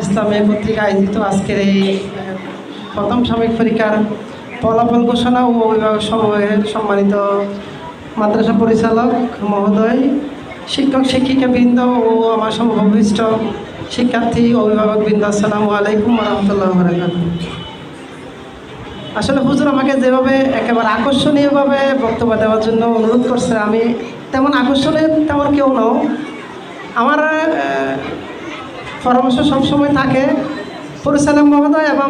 ইসলামী পত্রিকা আয়োজিত আজকের এই প্রথম সাময়িক পরীক্ষার ফলাফল ঘোষণা ও অভিভাবক সমবায়ের সম্মানিত মাদ্রাসা পরিচালক মহোদয়, শিক্ষক শিক্ষিকাবৃন্দ ও আমার সমবয়স্ক শিক্ষার্থী অভিভাবকবৃন্দ, আসসালামু আলাইকুম ওয়া রাহমাতুল্লাহি ওয়া বারাকাতুহু। আসলে হুজুর আমাকে যেভাবে একেবারে আকর্ষণীয়ভাবে বক্তব্য দেওয়ার জন্য অনুরোধ করছে, আমি তেমন আকর্ষণীয় তেমন কেউ নও। আমার পরামর্শ সবসময় থাকে পরিচালক মহোদয় এবং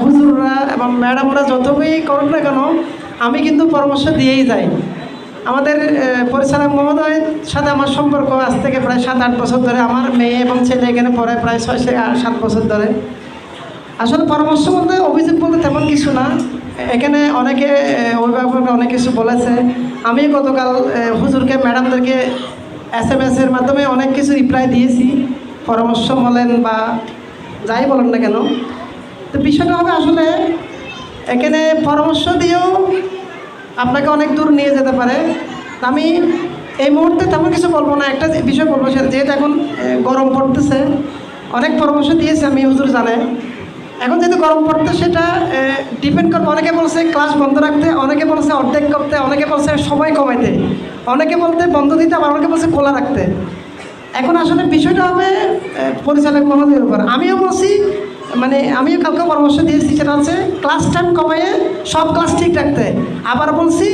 হুজুররা এবং ম্যাডামরা যতই করুক না কেন, আমি কিন্তু পরামর্শ দিয়েই যাই। আমাদের পরিচালক মহোদয়ের সাথে আমার সম্পর্ক আজ থেকে প্রায় 7-8 বছর ধরে। আমার মেয়ে এবং ছেলে এখানে পড়ে প্রায় 6-7 বছর ধরে। আসলে পরামর্শ বলতে, অভিযোগ বলতে তেমন কিছু না। এখানে অনেকে অভিভাবকরা অনেক কিছু বলেছে। আমি গতকাল হুজুরকে ম্যাডামদেরকে SMS-এর মাধ্যমে অনেক কিছু রিপ্লাই দিয়েছি, পরামর্শ বলেন বা যাই বলেন না কেন। তো বিষয়টা হবে আসলে এখানে পরামর্শ দিয়েও আপনাকে অনেক দূর নিয়ে যেতে পারে। আমি এই মুহূর্তে তেমন কিছু বলবো না। একটা বিষয় বলবো, যেহেতু এখন গরম পড়তেছে, অনেক পরামর্শ দিয়েছি আমি, হুজুর জানে। এখন যেহেতু গরম পড়তে, সেটা ডিপেন্ড করবে। অনেকে বলছে ক্লাস বন্ধ রাখতে, অনেকে বলছে অর্ধেক করতে, অনেকে বলছে সময় কমাইতে, অনেকে বলতে বন্ধ দিতে, আবার অনেকে বলছে খোলা রাখতে। এখন আসলে বিষয়টা হবে পরিচালক মহোদয়ের উপর। আমিও বলছি, আমিও কাউকে পরামর্শ দিয়েছি, সেটা হচ্ছে ক্লাস টাইম কমাইয়ে সব ক্লাস ঠিক রাখতে। আবার বলছি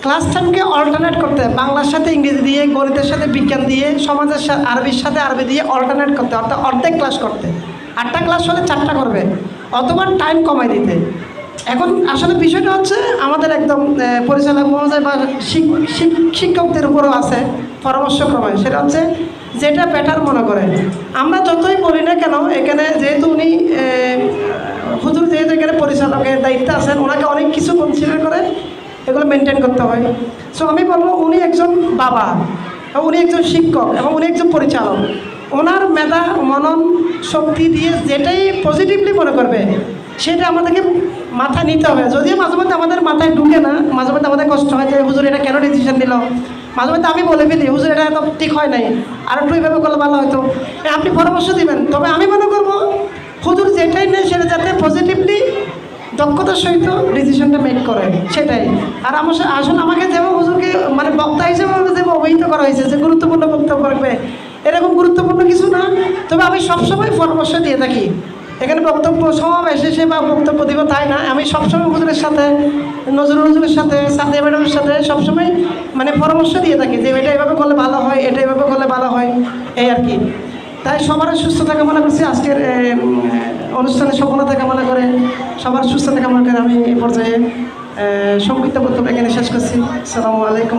ক্লাস টাইমকে অল্টারনেট করতে, বাংলার সাথে ইংরেজি দিয়ে, গণিতের সাথে বিজ্ঞান দিয়ে, সমাজের আরবির সাথে আরবি দিয়ে অল্টারনেট করতে, অর্থাৎ অর্ধেক ক্লাস করতে। 8টা ক্লাস হলে 4টা করবে, অথবা টাইম কমাই দিতে। এখন আসলে বিষয়টা হচ্ছে আমাদের একদম পরিচালক মহোদয় বা শিক্ষকদের উপরও আছে পরামর্শক্রমে। সেটা হচ্ছে যেটা বেটার মনে করে। আমরা যতই বলি না কেন, এখানে যেহেতু উনি হুজুর যেহেতু এখানে পরিচালকের দায়িত্বে আছেন, ওনাকে অনেক কিছু কনসিডার করে এগুলো মেনটেন করতে হয়। সো আমি বলবো, উনি একজন বাবা, উনি একজন শিক্ষক এবং উনি একজন পরিচালক। ওনার মেধা মনন শক্তি দিয়ে যেটাই পজিটিভলি মনে করবে, সেটা আমাদেরকে মাথায় নিতে হবে। যদিও মাঝে মধ্যে আমাদের মাথায় ঢুকে না, মাঝে মধ্যে আমাদের কষ্ট হয় যে হুজুর এটা কেন ডিসিশন নিল। মাঝে মধ্যে আমি বলে ফেলি, হুজুর এটা তো ঠিক হয় নাই, আর একটু এইভাবে করলে ভালো হয়তো। আপনি পরামর্শ দিবেন, তবে আমি মনে করবো হুজুর যেটাই নেই সেটা যাতে পজিটিভলি দক্ষতার সহিত ডিসিশনটা মেক করে, সেটাই। আর আসলে আমাকে যেমন হুজুরকে বক্তা হিসেবে যেমন অবহিত করা হয়েছে যে গুরুত্বপূর্ণ বক্তব্য রাখবে, এরকম গুরুত্বপূর্ণ কিছু না। তবে আমি সবসময় পরামর্শ দিয়ে থাকি। এখানে বক্তব্য সমাবেশ এসে বা বক্তব্য দিব তাই না, আমি সবসময় হুজুরের সাথে, নজরুল হুজুরের সাথে, সাদিয়া ম্যাডামের সাথে সবসময় পরামর্শ দিয়ে থাকি যে এটা এভাবে করলে ভালো হয়, এটা এভাবে করলে ভালো হয়, এই আর কি। তাই সবার সুস্থতা কামনা করছি। আজকের অনুষ্ঠানে সফলতা কামনা করে, সবার সুস্থতা কামনা করে আমি এই পর্যায়ে সংক্ষিপ্ত বক্তব্য এখানে শেষ করছি। আসসালামু আলাইকুম।